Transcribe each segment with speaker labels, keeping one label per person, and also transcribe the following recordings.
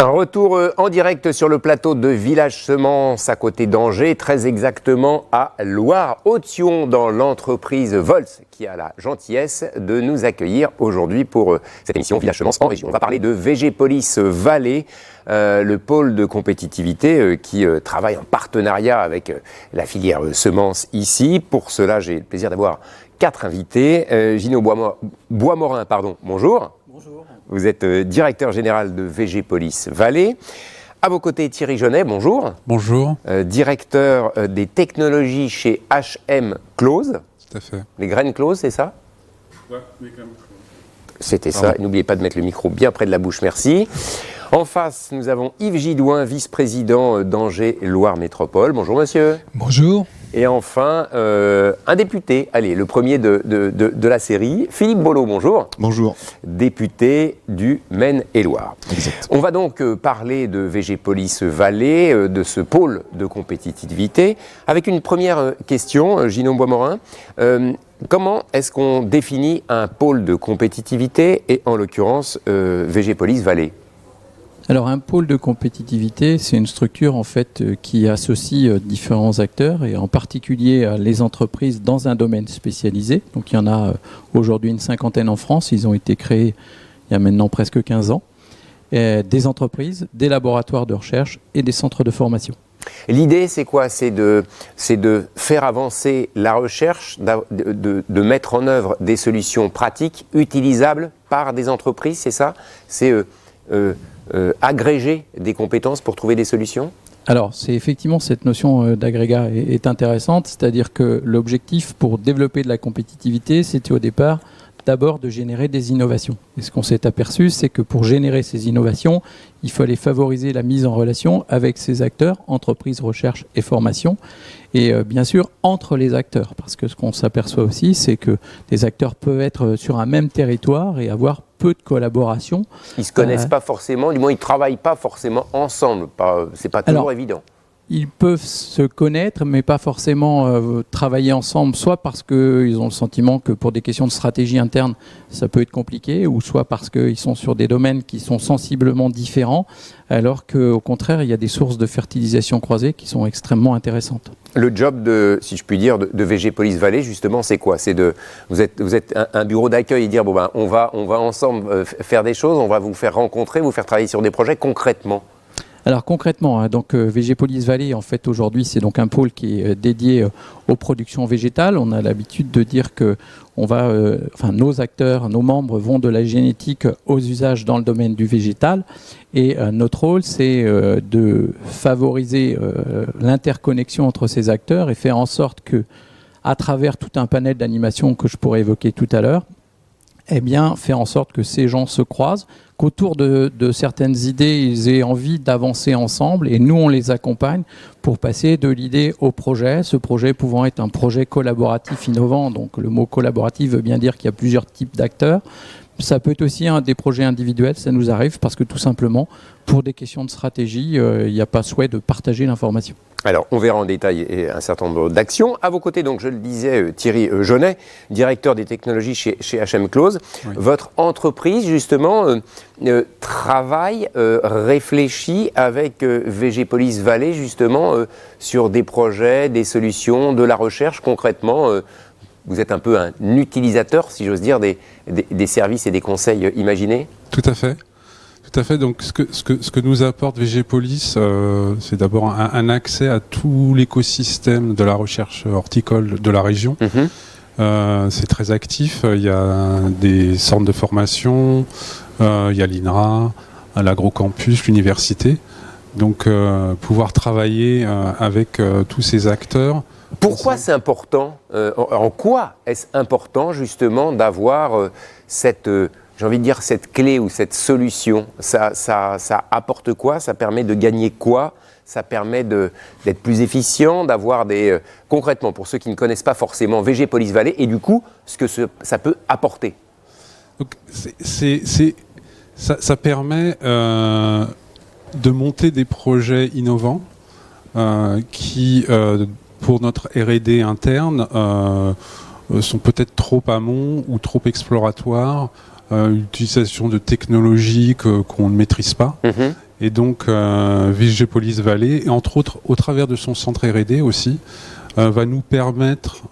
Speaker 1: Un retour en direct sur le plateau de Village Semences à côté d'Angers, très exactement à Loire-Haute-Yon, dans l'entreprise Volts, qui a la gentillesse de nous accueillir aujourd'hui pour cette émission Village Semences en région. On va parler de VG-Police Valais, le pôle de compétitivité qui travaille en partenariat avec la filière semences ici. Pour cela, j'ai le plaisir d'avoir 4 invités. Gino Boismorin, bonjour.
Speaker 2: Bonjour.
Speaker 1: Vous êtes directeur général de VG-Police Valais. À vos côtés, Thierry Jeunet, bonjour.
Speaker 3: Bonjour.
Speaker 1: Directeur des technologies chez HM Close.
Speaker 3: Tout à fait.
Speaker 1: Les graines closes, c'est ça?
Speaker 2: Ouais, les graines closes.
Speaker 1: C'était ça. N'oubliez pas de mettre le micro bien près de la bouche, merci. En face, nous avons Yves Gidouin, vice-président d'Angers Loire Métropole. Bonjour, monsieur.
Speaker 3: Bonjour.
Speaker 1: Et enfin, un député, allez, le premier de la série, Philippe Bollot, bonjour.
Speaker 4: Bonjour.
Speaker 1: Député du Maine-et-Loire.
Speaker 4: Exact.
Speaker 1: On va donc parler de VG-Police Valais, de ce pôle de compétitivité, avec une première question, Gino Boismorin. Comment est-ce qu'on définit un pôle de compétitivité et en l'occurrence VG-Police Valais ?
Speaker 2: Alors un pôle de compétitivité, c'est une structure en fait qui associe différents acteurs et en particulier les entreprises dans un domaine spécialisé. Donc il y en a aujourd'hui une 50aine en France, ils ont été créés il y a maintenant presque 15 ans. Des entreprises, des laboratoires de recherche et des centres de formation.
Speaker 1: L'idée, c'est quoi? C'est de faire avancer la recherche, de mettre en œuvre des solutions pratiques, utilisables par des entreprises, c'est ça? C'est agréger des compétences pour trouver des solutions?
Speaker 2: Alors, c'est effectivement cette notion d'agrégat est intéressante, c'est-à-dire que l'objectif pour développer de la compétitivité, c'était au départ d'abord de générer des innovations. Et ce qu'on s'est aperçu, c'est que pour générer ces innovations, il fallait favoriser la mise en relation avec ces acteurs, entreprises, recherche et formation, et bien sûr entre les acteurs, parce que ce qu'on s'aperçoit aussi, c'est que des acteurs peuvent être sur un même territoire et avoir peu de collaboration.
Speaker 1: Ils ne se connaissent pas forcément, du moins ils ne travaillent pas forcément ensemble, c'est pas toujours évident.
Speaker 2: Ils peuvent se connaître, mais pas forcément travailler ensemble, soit parce qu'ils ont le sentiment que pour des questions de stratégie interne, ça peut être compliqué, ou soit parce qu'ils sont sur des domaines qui sont sensiblement différents, alors qu'au contraire, il y a des sources de fertilisation croisée qui sont extrêmement intéressantes.
Speaker 1: Le job si je puis dire, de VG-Police Valais, justement, c'est quoi? Vous êtes un bureau d'accueil et dire, bon ben, on va ensemble faire des choses, on va vous faire rencontrer, vous faire travailler sur des projets concrètement.
Speaker 2: Alors concrètement, donc VG-Police Valais, en fait aujourd'hui c'est donc un pôle qui est dédié aux productions végétales. On a l'habitude de dire que nos acteurs, nos membres vont de la génétique aux usages dans le domaine du végétal. Et notre rôle, c'est de favoriser l'interconnexion entre ces acteurs et faire en sorte que, à travers tout un panel d'animations que je pourrais évoquer tout à l'heure, eh bien, faire en sorte que ces gens se croisent, qu'autour de certaines idées, ils aient envie d'avancer ensemble et nous, on les accompagne pour passer de l'idée au projet, ce projet pouvant être un projet collaboratif innovant. Donc le mot collaboratif veut bien dire qu'il y a plusieurs types d'acteurs. Ça peut être aussi des projets individuels, ça nous arrive parce que tout simplement, pour des questions de stratégie, il n'y a pas souhait de partager l'information.
Speaker 1: Alors, on verra en détail un certain nombre d'actions. À vos côtés, donc, je le disais, Thierry Jeunet, directeur des technologies chez HM Close. Oui. Votre entreprise, justement, travaille, réfléchit avec VG-Police Valais, justement, sur des projets, des solutions, de la recherche. Concrètement, vous êtes un peu un utilisateur, si j'ose dire, des services et des conseils imaginés?
Speaker 3: Tout à fait. Tout à fait. Donc, ce que nous apporte VG-Police, c'est d'abord un accès à tout l'écosystème de la recherche horticole de la région. C'est très actif. Il y a des centres de formation, il y a l'INRA, l'agrocampus, l'université. Donc, pouvoir travailler avec tous ces acteurs.
Speaker 1: Pourquoi c'est important? En quoi est-ce important, justement, d'avoir j'ai envie de dire cette clé ou cette solution? Ça apporte quoi? Ça permet de gagner quoi? Ça permet d'être plus efficient, d'avoir concrètement, pour ceux qui ne connaissent pas forcément VG-Police Valais, et du coup, ce que ça peut apporter.
Speaker 3: Donc, ça permet de monter des projets innovants qui, pour notre R&D interne, sont peut-être trop amont ou trop exploratoires. Utilisation de technologies qu'on ne maîtrise pas. Et donc, Végépolis Vallée, et entre autres, au travers de son centre R&D aussi, va nous permettre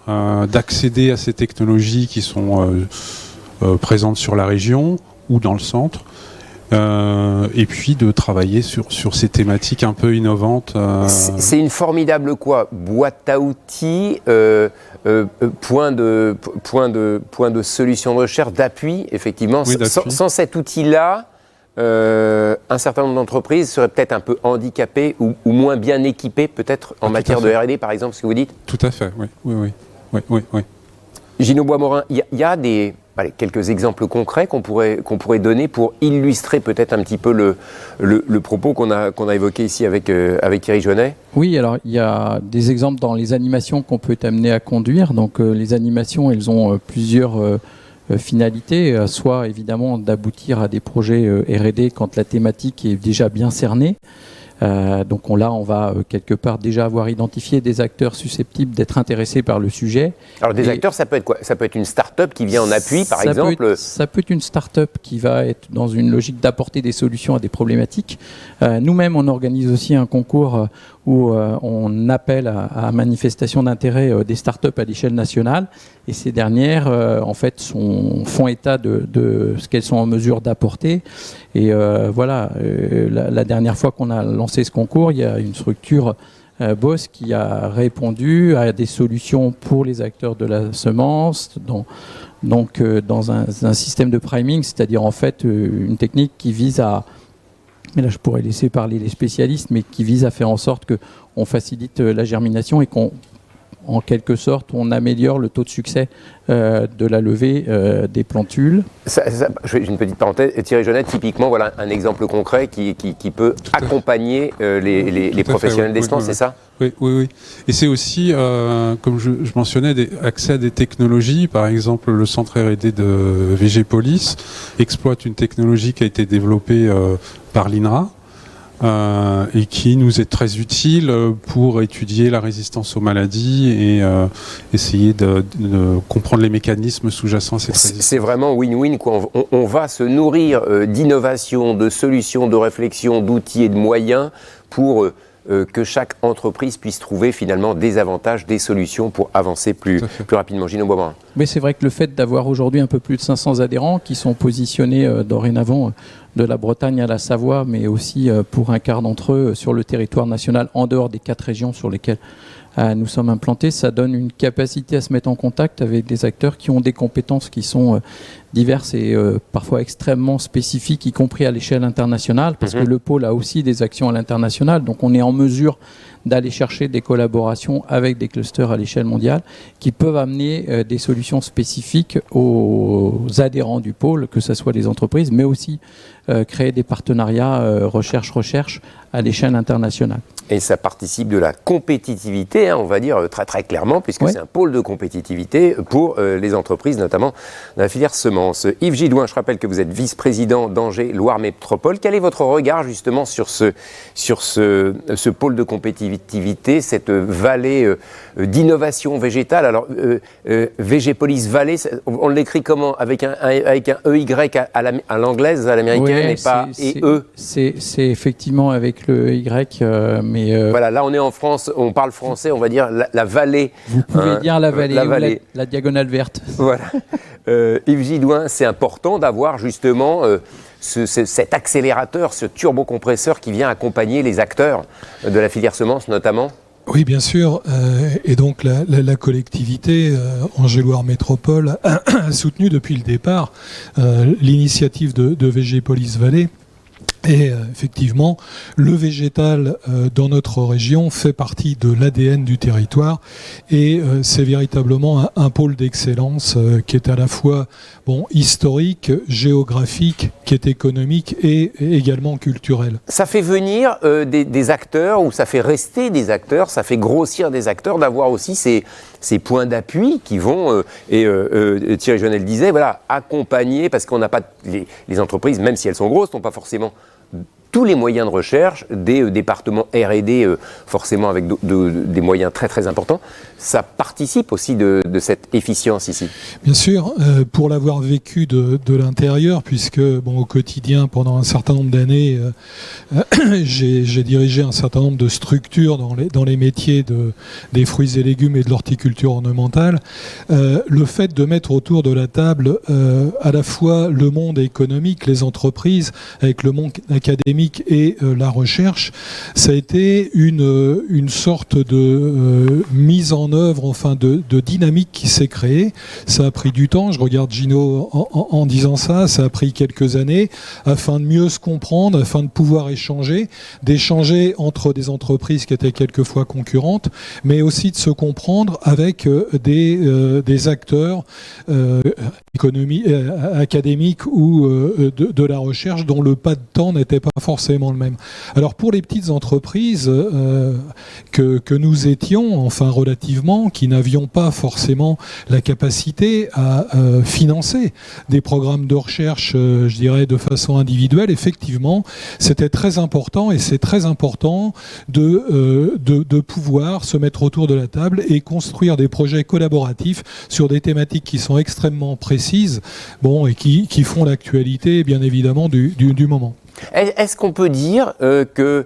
Speaker 3: d'accéder à ces technologies qui sont présentes sur la région ou dans le centre, et puis de travailler sur ces thématiques un peu innovantes.
Speaker 1: C'est une formidable boîte à outils, point de solution de recherche, d'appui, effectivement.
Speaker 3: Oui, d'appui.
Speaker 1: Sans cet outil-là, un certain nombre d'entreprises seraient peut-être un peu handicapées ou moins bien équipées, peut-être en matière de R&D, par exemple, ce que vous dites.
Speaker 3: Tout à fait, oui.
Speaker 1: Gino Bois-Morin, il y a quelques exemples concrets qu'on pourrait donner pour illustrer peut-être un petit peu le propos qu'on a évoqué ici avec Thierry Jeunet.
Speaker 2: Oui, alors il y a des exemples dans les animations qu'on peut être amené à conduire. Donc les animations, elles ont plusieurs finalités, soit évidemment d'aboutir à des projets R&D quand la thématique est déjà bien cernée. Donc là, on va quelque part déjà avoir identifié des acteurs susceptibles d'être intéressés par le sujet.
Speaker 1: Alors des acteurs, ça peut être quoi? Ça peut être une start-up qui vient en appui, par exemple.
Speaker 2: Ça peut être une start-up qui va être dans une logique d'apporter des solutions à des problématiques. Nous-mêmes, on organise aussi un concours où on appelle à manifestation d'intérêt des start-up à l'échelle nationale. Et ces dernières, en fait, font état de ce qu'elles sont en mesure d'apporter. Et la dernière fois qu'on a lancé ce concours, il y a une structure BOSS qui a répondu à des solutions pour les acteurs de la semence, dans un système de priming, c'est-à-dire en fait une technique qui vise à... Mais là, je pourrais laisser parler les spécialistes, mais qui vise à faire en sorte qu'on facilite la germination et qu'en quelque sorte, on améliore le taux de succès de la levée des plantules.
Speaker 1: J'ai une petite parenthèse. Thierry Jeunet, typiquement, voilà un exemple concret qui peut accompagner les professionnels des semences, c'est ça?
Speaker 3: Oui. Et c'est aussi, comme je mentionnais, accès à des technologies. Par exemple, le centre R&D de Végépolis exploite une technologie qui a été développée par l'INRA, et qui nous est très utile pour étudier la résistance aux maladies et essayer de comprendre les mécanismes sous-jacents à cette résistance.
Speaker 1: C'est vraiment win-win, quoi. On va se nourrir d'innovations, de solutions, de réflexions, d'outils et de moyens pour que chaque entreprise puisse trouver finalement des avantages, des solutions pour avancer plus rapidement. Gino Bois-Morin.
Speaker 2: Mais c'est vrai que le fait d'avoir aujourd'hui un peu plus de 500 adhérents qui sont positionnés dorénavant de la Bretagne à la Savoie, mais aussi pour un quart d'entre eux sur le territoire national, en dehors des 4 régions sur lesquelles nous sommes implantés, ça donne une capacité à se mettre en contact avec des acteurs qui ont des compétences qui sont diverses et parfois extrêmement spécifiques, y compris à l'échelle internationale, parce que le pôle a aussi des actions à l'international, donc on est en mesure d'aller chercher des collaborations avec des clusters à l'échelle mondiale qui peuvent amener des solutions spécifiques aux adhérents du pôle, que ce soit les entreprises, mais aussi créer des partenariats recherche à l'échelle internationale.
Speaker 1: Et ça participe de la compétitivité, on va dire très très clairement, puisque c'est un pôle de compétitivité pour les entreprises, notamment dans la filière semences. Yves Gidouin, je rappelle que vous êtes vice-président d'Angers Loire Métropole. Quel est votre regard justement sur ce pôle de compétitivité, cette vallée d'innovation végétale? Alors, Végépolis Vallée, on l'écrit comment? Avec un EY à l'anglaise, à l'américaine, et pas E?
Speaker 2: C'est effectivement avec le Y, mais...
Speaker 1: Voilà, là on est en France, on parle français, on va dire la vallée.
Speaker 2: Vous pouvez dire la vallée, la diagonale verte.
Speaker 1: Voilà. Yves Gidouin, c'est important d'avoir justement cet accélérateur, ce turbocompresseur qui vient accompagner les acteurs de la filière semence notamment.
Speaker 4: Oui, bien sûr. Et donc la collectivité Angers Loire Métropole a soutenu depuis le départ l'initiative de Végépolis Vallée. Et effectivement, le végétal dans notre région fait partie de l'ADN du territoire et c'est véritablement un pôle d'excellence qui est à la fois historique, géographique, qui est économique et également culturel.
Speaker 1: Ça fait venir des acteurs ou ça fait rester des acteurs, ça fait grossir des acteurs d'avoir aussi ces points d'appui qui vont, Thierry Jeunet le disait, accompagner, parce qu'on n'a pas, les entreprises, même si elles sont grosses, n'ont pas forcément tous les moyens de recherche des départements R&D, forcément avec des moyens très très importants. Ça participe aussi de cette efficience ici.
Speaker 4: Bien sûr, pour l'avoir vécu de l'intérieur, puisque au quotidien, pendant un certain nombre d'années, j'ai dirigé un certain nombre de structures dans les métiers des fruits et légumes et de l'horticulture ornementale. Le fait de mettre autour de la table à la fois le monde économique, les entreprises, avec le monde académique et la recherche, ça a été une sorte de mise en œuvre, enfin de dynamique qui s'est créée. Ça a pris du temps, je regarde Gino en disant ça a pris quelques années afin de mieux se comprendre, afin de pouvoir d'échanger entre des entreprises qui étaient quelquefois concurrentes, mais aussi de se comprendre avec des acteurs académiques ou de la recherche dont le pas de temps n'était pas forcément le même. Alors pour les petites entreprises que nous étions, enfin relativement, qui n'avions pas forcément la capacité à financer des programmes de recherche, je dirais, de façon individuelle, effectivement, c'était très important et c'est très important de pouvoir se mettre autour de la table et construire des projets collaboratifs sur des thématiques qui sont extrêmement précises, et qui font l'actualité, bien évidemment, du moment.
Speaker 1: Est-ce qu'on peut dire que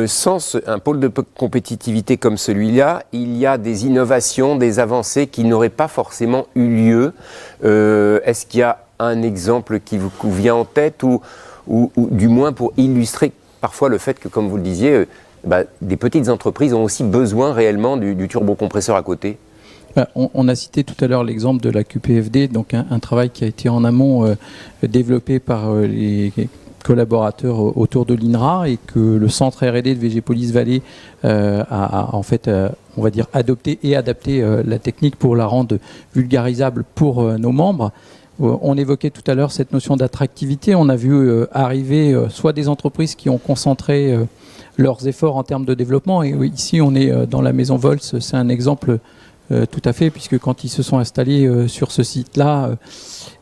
Speaker 1: sans un pôle de compétitivité comme celui-là, il y a des innovations, des avancées qui n'auraient pas forcément eu lieu? Est-ce qu'il y a un exemple qui vous vient en tête ou du moins pour illustrer parfois le fait que, comme vous le disiez, des petites entreprises ont aussi besoin réellement du turbocompresseur à côté?
Speaker 2: On a cité tout à l'heure l'exemple de la QPFD, donc un travail qui a été en amont développé par les collaborateurs autour de l'INRA et que le centre R&D de Végépolis Vallée a en fait, on va dire, adopté et adapté la technique pour la rendre vulgarisable pour nos membres. On évoquait tout à l'heure cette notion d'attractivité. On a vu arriver soit des entreprises qui ont concentré leurs efforts en termes de développement. Et ici, on est dans la maison Vols. C'est un exemple tout à fait, puisque quand ils se sont installés sur ce site-là,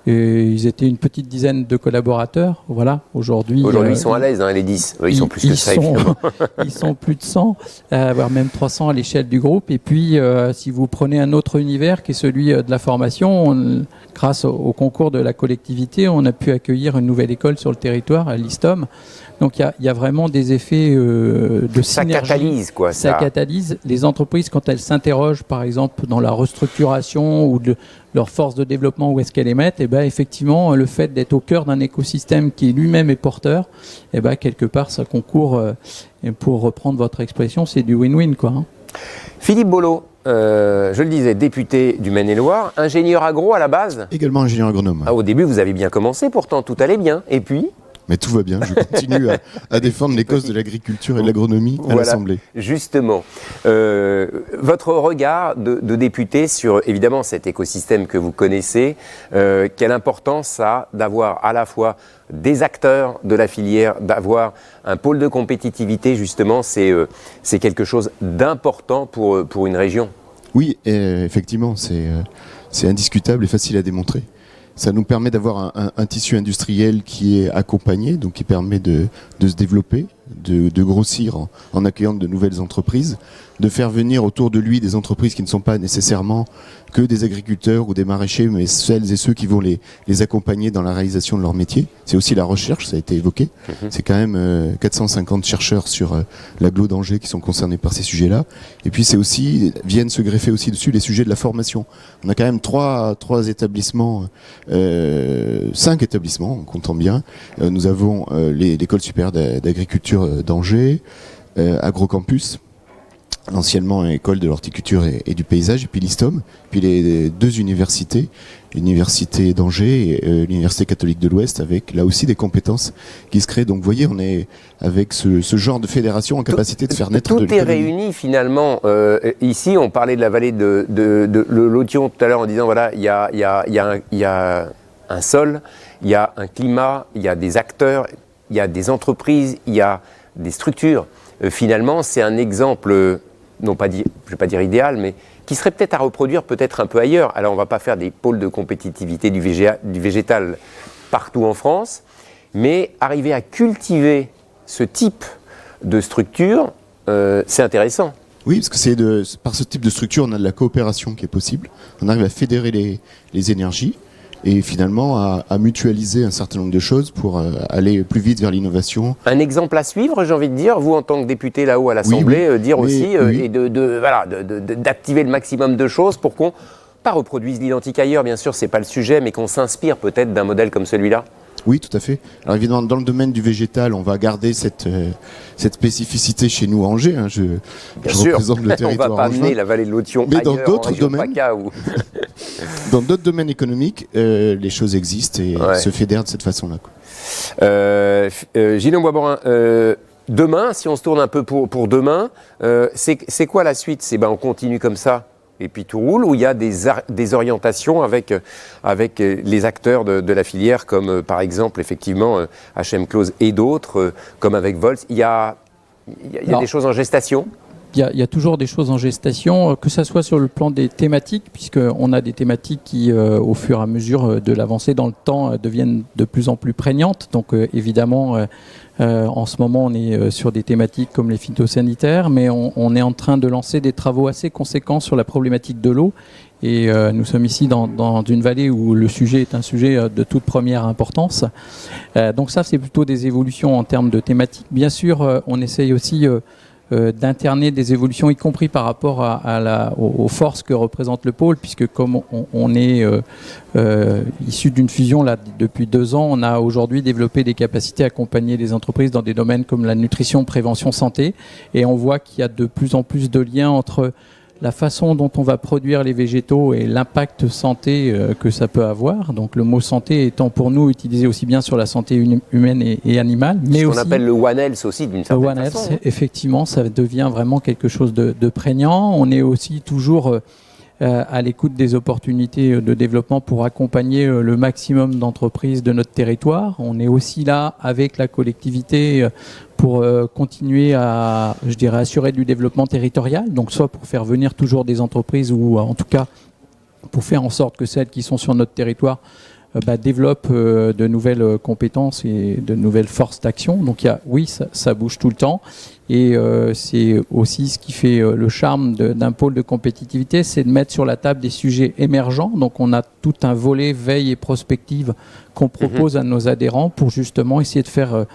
Speaker 2: ils étaient une petite dizaine de collaborateurs. Voilà, aujourd'hui
Speaker 1: ils sont à l'aise, les 10. Ils sont plus que ça, évidemment.
Speaker 2: Ils sont plus de 100, voire même 300 à l'échelle du groupe. Et puis, si vous prenez un autre univers qui est celui de la formation, grâce au concours de la collectivité, on a pu accueillir une nouvelle école sur le territoire, à l'ISTOM. Donc il y a vraiment des effets de synergie.
Speaker 1: Ça catalyse, quoi.
Speaker 2: Ça catalyse les entreprises quand elles s'interrogent, par exemple, dans la restructuration ou de leur force de développement, où est-ce qu'elles les mettent. Et effectivement, le fait d'être au cœur d'un écosystème qui lui-même est porteur, quelque part, ça concourt, pour reprendre votre expression, c'est du win-win, quoi.
Speaker 1: Philippe Bollot, je le disais, député du Maine-et-Loire, ingénieur agro à la base.
Speaker 5: Également ingénieur agronome.
Speaker 1: Au début, vous avez bien commencé, pourtant tout allait bien. Et puis
Speaker 5: mais tout va bien, je continue à défendre les causes de l'agriculture et de l'agronomie à l'Assemblée.
Speaker 1: Justement, votre regard de député sur évidemment cet écosystème que vous connaissez, quelle importance ça a d'avoir à la fois des acteurs de la filière, d'avoir un pôle de compétitivité, justement, c'est quelque chose d'important pour une région.
Speaker 5: Oui, effectivement, c'est indiscutable et facile à démontrer. Ça nous permet d'avoir un tissu industriel qui est accompagné, donc qui permet de se développer, de grossir en accueillant de nouvelles entreprises, de faire venir autour de lui des entreprises qui ne sont pas nécessairement que des agriculteurs ou des maraîchers, mais celles et ceux qui vont les accompagner dans la réalisation de leur métier. C'est aussi la recherche, ça a été évoqué. C'est quand même 450 chercheurs sur l'agglo d'Angers qui sont concernés par ces sujets-là. Et puis viennent se greffer aussi dessus les sujets de la formation. On a quand même 3 établissements, 5 établissements, en comptant bien. Nous avons l'école supérieure d'agriculture d'Angers, Agrocampus, anciennement école de l'horticulture et du paysage, et puis l'ISTOM, puis les 2 universités, l'université d'Angers et l'université catholique de l'Ouest, avec là aussi des compétences qui se créent. Donc vous voyez, on est avec ce genre de fédération en capacé de faire naître de
Speaker 1: l'économie. Tout est réuni finalement. Ici, on parlait de la vallée de l'Othion tout à l'heure en disant voilà, il y a un sol, il y a un climat, il y a des acteurs, il y a des entreprises, il y a des structures. Finalement, c'est un exemple, je ne vais pas dire idéal, mais qui serait peut-être à reproduire peut-être un peu ailleurs. Alors, on ne va pas faire des pôles de compétitivité du végétal partout en France, mais arriver à cultiver ce type de structure, c'est intéressant.
Speaker 5: Oui, parce que par ce type de structure, on a de la coopération qui est possible. On arrive à fédérer les énergies et finalement à mutualiser un certain nombre de choses pour aller plus vite vers l'innovation.
Speaker 1: Un exemple à suivre, j'ai envie de dire, vous en tant que député là-haut à l'Assemblée, et d'activer le maximum de choses pour qu'on pas reproduise l'identique ailleurs, bien sûr, c'est pas le sujet, mais qu'on s'inspire peut-être d'un modèle comme celui-là.
Speaker 5: Oui, tout à fait. Alors évidemment, dans le domaine du végétal, on va garder cette spécificité chez nous à Angers. Je représente le territoire.
Speaker 1: On va pas
Speaker 5: angevin.
Speaker 1: amener la vallée de l'Authion
Speaker 5: Mais
Speaker 1: ailleurs,
Speaker 5: dans d'autres
Speaker 1: en région
Speaker 5: domaines,
Speaker 1: PACA ou...
Speaker 5: dans d'autres domaines économiques, les choses existent et se fédèrent de cette façon-là.
Speaker 1: Gilles Boisborin, demain, si on se tourne un peu pour demain, c'est quoi la suite? On continue comme ça et puis tout roule, ou il y a des orientations avec les acteurs de la filière, comme par exemple, effectivement, HM Close et d'autres, comme avec Volz. Il y a des choses en gestation?
Speaker 2: Il y a toujours des choses en gestation, que ce soit sur le plan des thématiques, puisqu'on a des thématiques qui, au fur et à mesure de l'avancée dans le temps, deviennent de plus en plus prégnantes. Donc évidemment, en ce moment, on est sur des thématiques comme les phytosanitaires, mais on est en train de lancer des travaux assez conséquents sur la problématique de l'eau. Et nous sommes ici dans une vallée où le sujet est un sujet de toute première importance. Donc ça, c'est plutôt des évolutions en termes de thématiques. Bien sûr, on essaye aussi d'interner des évolutions, y compris par rapport aux forces que représente le pôle, puisque comme on est issu d'une fusion là, depuis 2 ans, on a aujourd'hui développé des capacités à accompagner les entreprises dans des domaines comme la nutrition, prévention, santé, et on voit qu'il y a de plus en plus de liens entre la façon dont on va produire les végétaux et l'impact santé que ça peut avoir. Donc le mot santé étant pour nous utilisé aussi bien sur la santé humaine et animale, mais
Speaker 1: ce qu'on
Speaker 2: aussi
Speaker 1: appelle le One Health aussi d'une certaine façon.
Speaker 2: Effectivement, ça devient vraiment quelque chose de prégnant. On est aussi toujours à l'écoute des opportunités de développement pour accompagner le maximum d'entreprises de notre territoire. On est aussi là avec la collectivité pour continuer à, assurer du développement territorial, donc soit pour faire venir toujours des entreprises ou en tout cas pour faire en sorte que celles qui sont sur notre territoire développent de nouvelles compétences et de nouvelles forces d'action. Donc ça bouge tout le temps. Et c'est aussi ce qui fait le charme d'un pôle de compétitivité, c'est de mettre sur la table des sujets émergents. Donc on a tout un volet veille et prospective qu'on propose à nos adhérents pour justement essayer de faire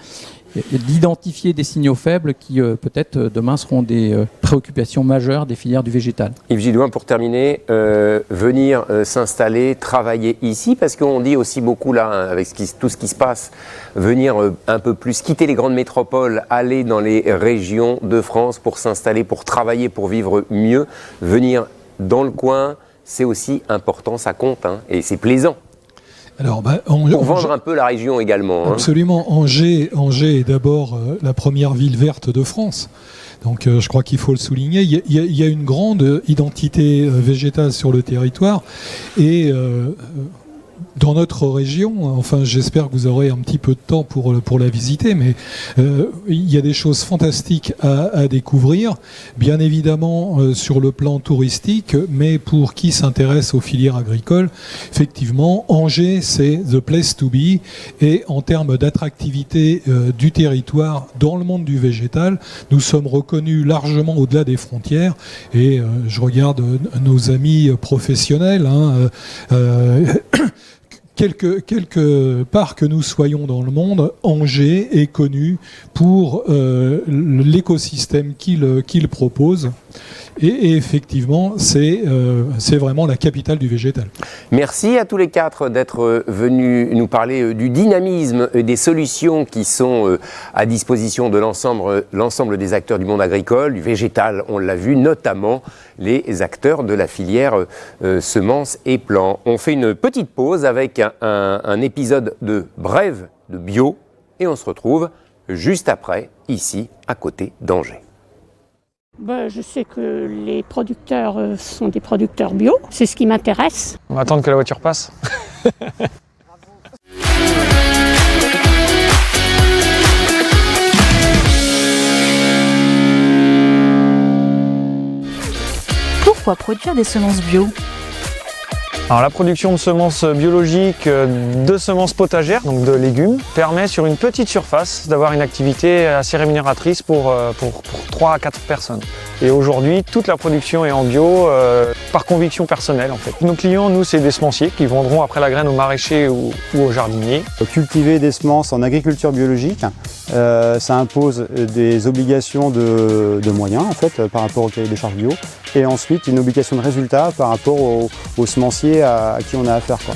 Speaker 2: d'identifier des signaux faibles qui peut-être demain seront des préoccupations majeures des filières du végétal.
Speaker 1: Yves Gidouin, pour terminer, venir s'installer, travailler ici, parce qu'on dit aussi beaucoup là, avec tout ce qui se passe, venir un peu plus, quitter les grandes métropoles, aller dans les régions de France pour s'installer, pour travailler, pour vivre mieux, venir dans le coin, c'est aussi important, ça compte, et c'est plaisant.
Speaker 4: Alors,
Speaker 1: pour vendre un peu la région également.
Speaker 4: Absolument. Angers est d'abord la première ville verte de France. Donc je crois qu'il faut le souligner. Il y a une grande identité végétale sur le territoire. Et dans notre région, enfin j'espère que vous aurez un petit peu de temps pour la visiter, mais il y a des choses fantastiques à découvrir, bien évidemment sur le plan touristique, mais pour qui s'intéresse aux filières agricoles, effectivement, Angers c'est the place to be, et en termes d'attractivité du territoire dans le monde du végétal, nous sommes reconnus largement au-delà des frontières, et je regarde nos amis professionnels, quelque part que nous soyons dans le monde, Angers est connu pour l'écosystème qu'il propose. Et effectivement, c'est vraiment la capitale du végétal.
Speaker 1: Merci à tous les 4 d'être venus nous parler du dynamisme et des solutions qui sont à disposition de l'ensemble des acteurs du monde agricole, du végétal, on l'a vu, notamment les acteurs de la filière semences et plants. On fait une petite pause avec un épisode de Brève de bio et on se retrouve juste après, ici, à côté d'Angers.
Speaker 6: Je sais que les producteurs sont des producteurs bio, c'est ce qui m'intéresse.
Speaker 7: On va attendre que la voiture passe.
Speaker 8: Pourquoi produire des semences bio ?
Speaker 7: Alors la production de semences biologiques, de semences potagères, donc de légumes, permet sur une petite surface d'avoir une activité assez rémunératrice pour 3 à 4 personnes. Et aujourd'hui, toute la production est en bio par conviction personnelle en fait. Nos clients, nous, c'est des semenciers qui vendront après la graine aux maraîchers ou aux jardiniers.
Speaker 8: Cultiver des semences en agriculture biologique, ça impose des obligations de moyens en fait par rapport au cahier des charges bio et ensuite une obligation de résultat par rapport aux semenciers à qui on a affaire, quoi.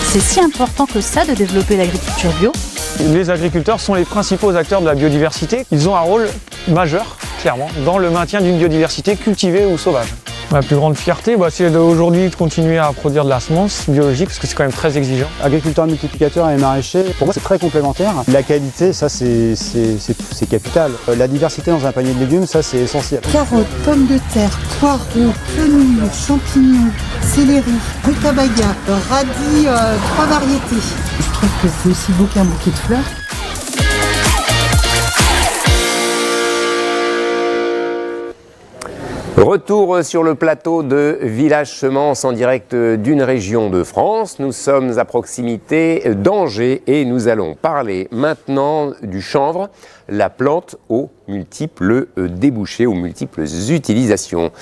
Speaker 9: C'est si important que ça de développer l'agriculture bio?
Speaker 7: Les agriculteurs sont les principaux acteurs de la biodiversité. Ils ont un rôle majeur, clairement, dans le maintien d'une biodiversité cultivée ou sauvage. Ma plus grande fierté, c'est d'aujourd'hui de continuer à produire de la semence biologique parce que c'est quand même très exigeant.
Speaker 8: Agriculteurs multiplicateurs et maraîchers, pour moi c'est très complémentaire. La qualité, ça c'est capital. La diversité dans un panier de légumes, ça c'est essentiel.
Speaker 10: Carottes, pommes de terre, poireaux, fenouil, champignons, céleri, rutabaga, radis, 3 variétés. Je trouve que c'est aussi beau qu'un bouquet de fleurs.
Speaker 1: Retour sur le plateau de Village Semences en direct d'une région de France. Nous sommes à proximité d'Angers et nous allons parler maintenant du chanvre, la plante aux multiples débouchés, aux multiples utilisations.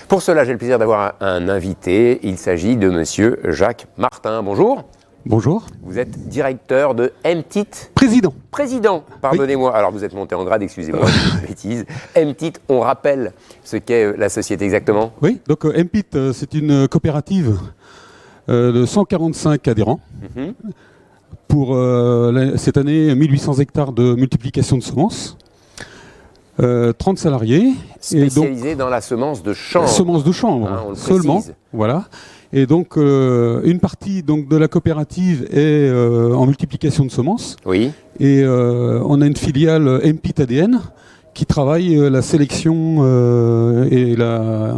Speaker 1: Pour cela, j'ai le plaisir d'avoir un invité. Il s'agit de monsieur Jacques Martin. Bonjour.
Speaker 11: Bonjour.
Speaker 1: Vous êtes directeur de MTIT.
Speaker 11: Président.
Speaker 1: Président, pardonnez-moi. Oui. Alors vous êtes monté en grade, excusez-moi, c'est une bêtise. MTIT, on rappelle ce qu'est la société exactement?
Speaker 11: Oui, donc MTIT, c'est une coopérative de 145 adhérents. Pour cette année, 1800 hectares de multiplication de semences. 30 salariés.
Speaker 1: Spécialisés dans la semence de chanvre.
Speaker 11: Semence de chanvre,
Speaker 1: on le
Speaker 11: seulement.
Speaker 1: Précise.
Speaker 11: Voilà. Et donc, une partie donc, de la coopérative est en multiplication de semences.
Speaker 1: Oui.
Speaker 11: Et on a une filiale MPIT ADN qui travaille la sélection et la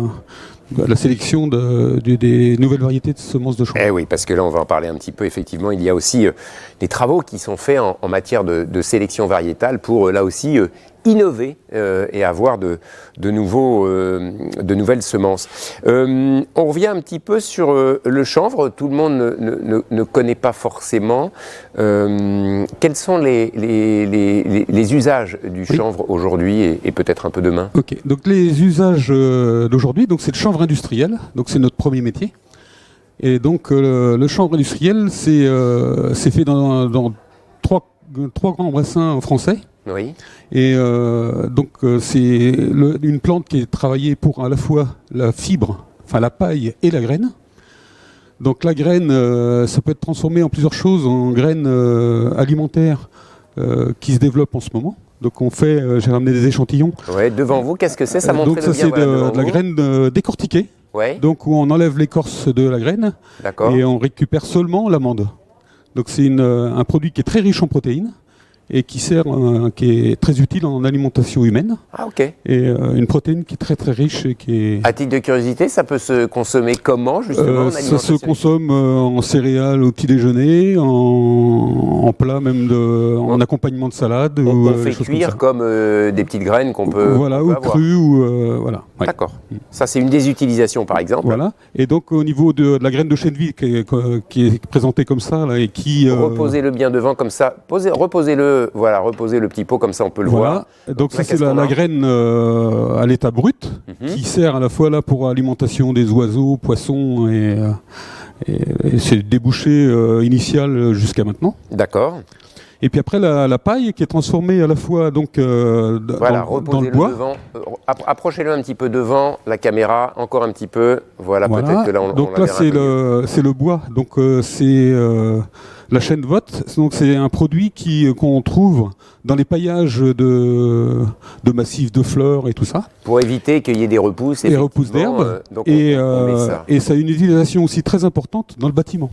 Speaker 11: sélection des nouvelles variétés de semences de chanvre.
Speaker 1: Eh oui, parce que là, on va en parler un petit peu. Effectivement, il y a aussi des travaux qui sont faits en matière de sélection variétale pour, là aussi, innover et avoir de nouvelles semences. On revient un petit peu sur le chanvre. Tout le monde ne connaît pas forcément. Quels sont les usages du chanvre aujourd'hui et peut-être un peu demain?
Speaker 11: Ok, donc les usages d'aujourd'hui, donc c'est le chanvre industriel, donc c'est notre premier métier. Et donc le chanvre industriel, c'est fait dans trois grands bassins français.
Speaker 1: Oui.
Speaker 11: Et donc c'est une plante qui est travaillée pour à la fois la fibre, enfin la paille et la graine. Donc la graine, ça peut être transformé en plusieurs choses, en graines alimentaires qui se développent en ce moment. Donc on fait, j'ai ramené des échantillons.
Speaker 1: Ouais, devant vous, qu'est-ce que c'est? Ça montre
Speaker 11: donc ça c'est de la graine décortiquée.
Speaker 1: Ouais.
Speaker 11: Donc où on enlève l'écorce de la graine et on récupère seulement l'amande. Donc c'est un produit qui est très riche en protéines et qui est très utile en alimentation humaine.
Speaker 1: Ah ok.
Speaker 11: Et une protéine qui est très très riche et qui est...
Speaker 1: À titre de curiosité, ça peut se consommer comment justement en
Speaker 11: ça se consomme en céréales au petit déjeuner, en plat même en accompagnement de salade.
Speaker 1: On fait cuire comme des petites graines qu'on peut
Speaker 11: voilà, ou crues ou voilà.
Speaker 1: Ouais. D'accord. Ça c'est une des utilisations par exemple.
Speaker 11: Voilà. Et donc au niveau de la graine de chènevis qui est présentée comme ça là, et qui...
Speaker 1: Reposez-le bien devant comme ça. Reposez-le. Voilà, reposez le petit pot comme ça on peut le voir.
Speaker 11: Donc ça c'est la graine à l'état brut qui sert à la fois là pour alimentation des oiseaux, poissons et c'est le débouché initial jusqu'à maintenant.
Speaker 1: D'accord.
Speaker 11: Et puis après la paille qui est transformée à la fois donc dans le bois.
Speaker 1: Devant. Approchez-le un petit peu devant la caméra, encore un petit peu. Voilà. Peut-être que là on
Speaker 11: donc là c'est le bois. Donc c'est la chènevotte, donc c'est un produit qu'on trouve dans les paillages de massifs de fleurs et tout ça.
Speaker 1: Pour éviter qu'il y ait des repousses.
Speaker 11: Des repousses d'herbe. Et ça a une utilisation aussi très importante dans le bâtiment,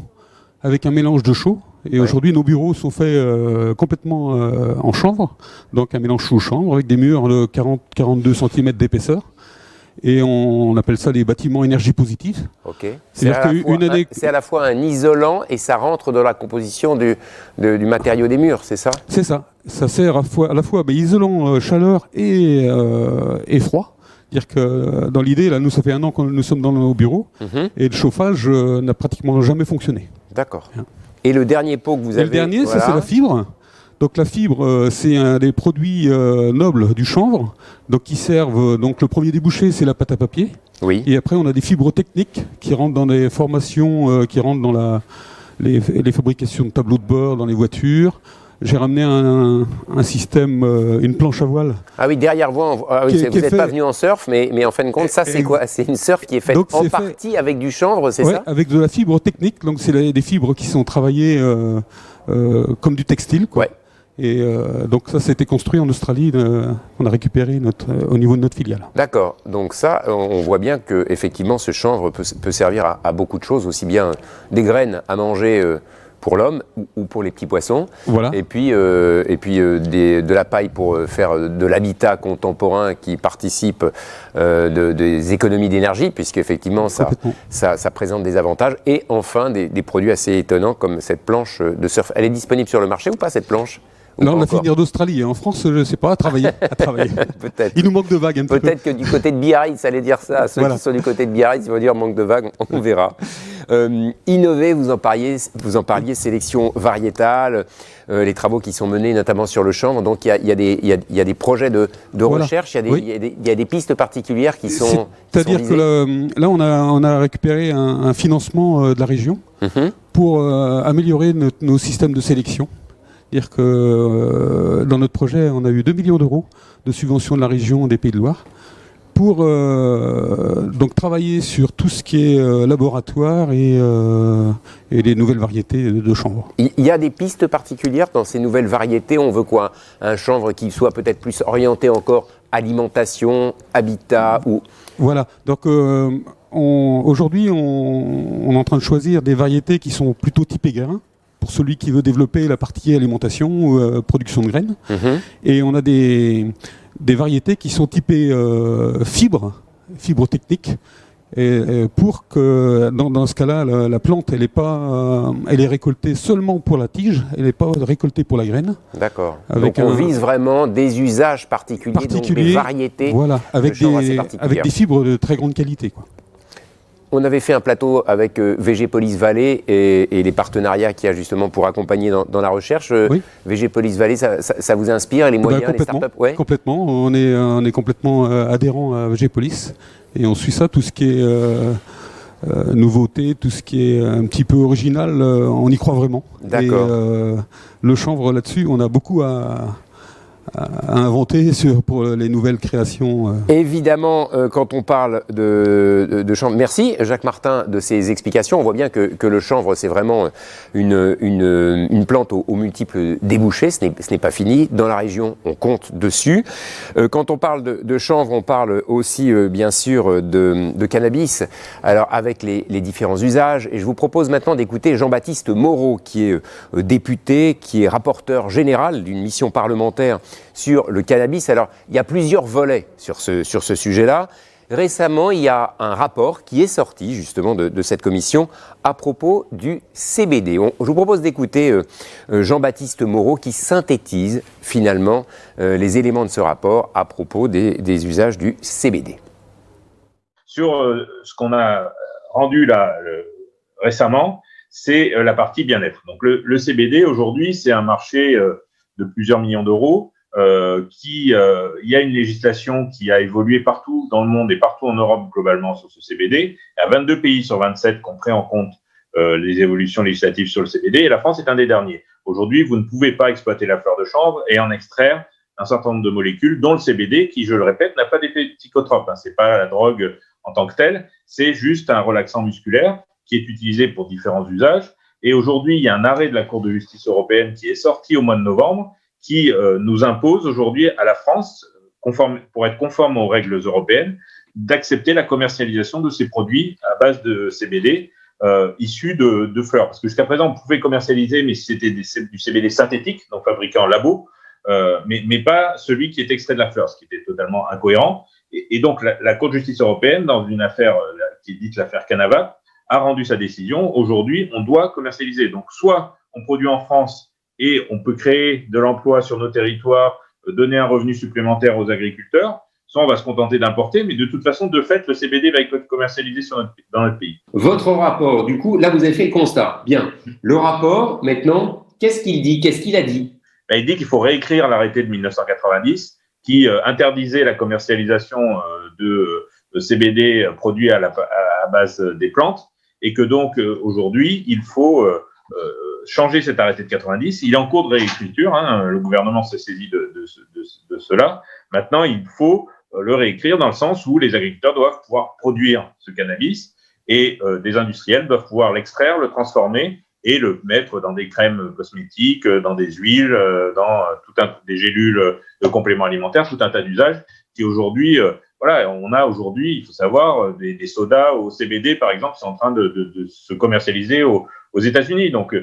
Speaker 11: avec un mélange de chaux. Et aujourd'hui, nos bureaux sont faits complètement en chanvre, donc un mélange chaux-chanvre avec des murs de 40-42 cm d'épaisseur. Et on appelle ça les bâtiments énergie positive.
Speaker 1: Ok. C'est à la fois un isolant et ça rentre dans la composition du matériau des murs, c'est ça?
Speaker 11: C'est ça. Ça sert à la fois isolant chaleur et froid. C'est-à-dire que dans l'idée, là, nous, ça fait 1 an que nous sommes dans nos bureaux et le chauffage n'a pratiquement jamais fonctionné.
Speaker 1: D'accord. Et le dernier pot que vous avez...
Speaker 11: Le dernier, ça c'est la fibre. Donc la fibre, c'est un des produits nobles du chanvre, donc qui servent. Donc le premier débouché, c'est la pâte à papier.
Speaker 1: Oui.
Speaker 11: Et après, on a des fibres techniques qui rentrent dans des formations, qui rentrent dans les fabrications de tableaux de bord dans les voitures. J'ai ramené un système, une planche à voile.
Speaker 1: Ah oui, derrière vous, vous n'êtes pas venu en surf, mais en fin de compte, ça c'est quoi? C'est une surf qui est faite en partie avec du chanvre, c'est ça?
Speaker 11: Avec de la fibre technique, donc c'est des fibres qui sont travaillées comme du textile, quoi.
Speaker 1: Ouais.
Speaker 11: Et donc ça, c'était construit en Australie. On a récupéré au niveau de notre filiale.
Speaker 1: D'accord. Donc ça, on voit bien que effectivement, ce chanvre peut servir à beaucoup de choses, aussi bien des graines à manger pour l'homme ou pour les petits poissons.
Speaker 11: Voilà.
Speaker 1: Et puis de la paille pour faire de l'habitat contemporain qui participe des économies d'énergie, puisque effectivement ça présente des avantages. Et enfin des produits assez étonnants comme cette planche de surf. Elle est disponible sur le marché ou pas, cette planche?
Speaker 11: Là, on a fini d'Australie. En France, je ne sais pas, à travailler.
Speaker 1: Peut-être.
Speaker 11: Il nous manque de vagues un petit peu.
Speaker 1: Peut-être que du côté de Biarritz, ça allait dire ça. Ceux qui sont du côté de Biarritz, ils vont dire manque de vagues, on verra. Innover, vous en parliez, sélection variétale, les travaux qui sont menés notamment sur le chanvre. Donc il y a des projets de recherche, il y a des pistes particulières qui sont
Speaker 11: C'est-à-dire que là, on a récupéré un financement de la région pour améliorer nos systèmes de sélection. C'est-à-dire que dans notre projet, on a eu 2 millions d'euros de subventions de la région des Pays de Loire pour donc travailler sur tout ce qui est laboratoire et les nouvelles variétés de chanvre.
Speaker 1: Il y a des pistes particulières dans ces nouvelles variétés. On veut quoi? Un chanvre qui soit peut-être plus orienté encore alimentation, habitat ou...
Speaker 11: Voilà. Donc aujourd'hui, on est en train de choisir des variétés qui sont plutôt typées grains, pour celui qui veut développer la partie alimentation ou production de graines. Et on a des variétés qui sont typées fibres techniques, et pour que dans ce cas-là, la plante, elle est récoltée seulement pour la tige, elle n'est pas récoltée pour la graine.
Speaker 1: D'accord. Donc on vise vraiment des usages particuliers, donc des variétés
Speaker 11: avec des fibres de très grande qualité, quoi.
Speaker 1: On avait fait un plateau avec VG Police Vallée et les partenariats qu'il y a justement pour accompagner dans la recherche. VG Police Vallée, ça vous inspire, les moyens, les startups?
Speaker 11: Complètement. On est complètement adhérent à VG Police et on suit ça, tout ce qui est nouveauté, tout ce qui est un petit peu original, on y croit vraiment.
Speaker 1: D'accord.
Speaker 11: Et le chanvre là-dessus, on a beaucoup à inventer pour les nouvelles créations.
Speaker 1: Évidemment, quand on parle de chanvre, merci Jacques Martin de ces explications. On voit bien que le chanvre, c'est vraiment une plante aux multiples débouchés. Ce n'est pas fini. Dans la région, on compte dessus. Quand on parle de chanvre, on parle aussi, bien sûr, de cannabis. Alors, avec les différents usages. Et je vous propose maintenant d'écouter Jean-Baptiste Moreau, qui est député, qui est rapporteur général d'une mission parlementaire sur le cannabis. Alors, il y a plusieurs volets sur ce sujet-là. Récemment, il y a un rapport qui est sorti justement de cette commission à propos du CBD. Je vous propose d'écouter Jean-Baptiste Moreau qui synthétise finalement les éléments de ce rapport à propos des usages du CBD.
Speaker 12: Sur ce qu'on a rendu là récemment, c'est la partie bien-être. Donc le CBD aujourd'hui, c'est un marché de plusieurs millions d'euros. Il y a une législation qui a évolué partout dans le monde et partout en Europe globalement sur ce CBD. Il y a 22 pays sur 27 qui ont pris en compte les évolutions législatives sur le CBD et la France est un des derniers. Aujourd'hui, vous ne pouvez pas exploiter la fleur de chanvre et en extraire un certain nombre de molécules, dont le CBD, qui, je le répète, n'a pas d'effet psychotrope. C'est pas la drogue en tant que telle, c'est juste un relaxant musculaire qui est utilisé pour différents usages. Et aujourd'hui, il y a un arrêt de la Cour de justice européenne qui est sorti au mois de novembre, qui nous impose aujourd'hui à la France, pour être conforme aux règles européennes, d'accepter la commercialisation de ces produits à base de CBD issus de fleurs. Parce que jusqu'à présent, on pouvait commercialiser, mais c'était du CBD synthétique, donc fabriqué en labo, mais pas celui qui est extrait de la fleur, ce qui était totalement incohérent. Et donc, la Cour de justice européenne, dans une affaire qui est dite l'affaire Canava, a rendu sa décision. Aujourd'hui, on doit commercialiser. Donc, soit on produit en France et on peut créer de l'emploi sur nos territoires, donner un revenu supplémentaire aux agriculteurs, soit on va se contenter d'importer, mais de toute façon, de fait, le CBD va être commercialisé dans notre pays.
Speaker 1: Votre rapport, du coup, là, vous avez fait le constat. Bien. Le rapport, maintenant, qu'est-ce qu'il dit? Qu'est-ce qu'il a dit?
Speaker 12: Il dit qu'il faut réécrire l'arrêté de 1990 qui interdisait la commercialisation de CBD produit à base des plantes et que donc aujourd'hui, il faut changer cet arrêté de 90. Il est en cours de réécriture, le gouvernement s'est saisi de cela. Maintenant, il faut le réécrire dans le sens où les agriculteurs doivent pouvoir produire ce cannabis et des industriels doivent pouvoir l'extraire, le transformer et le mettre dans des crèmes cosmétiques, dans des huiles, dans des gélules de compléments alimentaires, tout un tas d'usages qui aujourd'hui, on a aujourd'hui, il faut savoir, des sodas au CBD, par exemple, qui sont en train de se commercialiser aux États-Unis. Donc,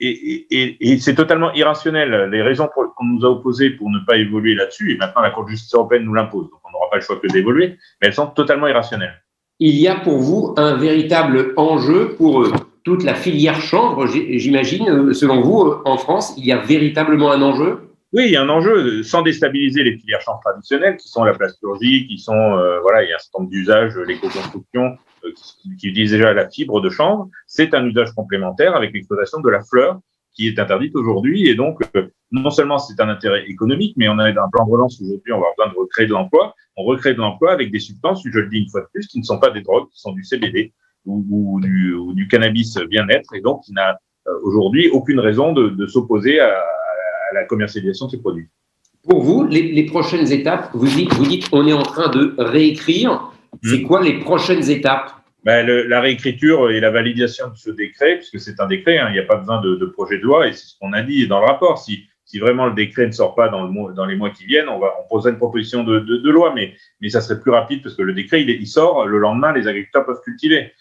Speaker 12: et c'est totalement irrationnel. Les raisons qu'on nous a opposées pour ne pas évoluer là-dessus, et maintenant la Cour de justice européenne nous l'impose, donc on n'aura pas le choix que d'évoluer, mais elles sont totalement irrationnelles.
Speaker 1: Il y a pour vous un véritable enjeu pour toute la filière chanvre, j'imagine, selon vous, en France, il y a véritablement un enjeu?
Speaker 12: Oui, il y a un enjeu, sans déstabiliser les filières chanvre traditionnelles, qui sont la plasturgie, qui sont, il y a un certain nombre d'usages, l'éco-construction, qui utilisent déjà la fibre de chanvre. C'est un usage complémentaire avec l'exploitation de la fleur, qui est interdite aujourd'hui. Et donc, non seulement c'est un intérêt économique, mais on a un plan de relance aujourd'hui, on va avoir besoin de recréer de l'emploi. On recrée de l'emploi avec des substances, je le dis une fois de plus, qui ne sont pas des drogues, qui sont du CBD ou du cannabis bien-être. Et donc, il n'a aujourd'hui aucune raison de s'opposer à la commercialisation de ces produits.
Speaker 1: Pour vous, les prochaines étapes, vous dites on est en train de réécrire. C'est quoi les prochaines étapes?
Speaker 12: La réécriture et la validation de ce décret, puisque c'est un décret, il n'y a pas besoin de projet de loi, et c'est ce qu'on a dit dans le rapport. Si vraiment le décret ne sort pas dans les mois qui viennent, on posera une proposition de loi, mais ça serait plus rapide parce que le décret, il sort, le lendemain, les agriculteurs peuvent cultiver.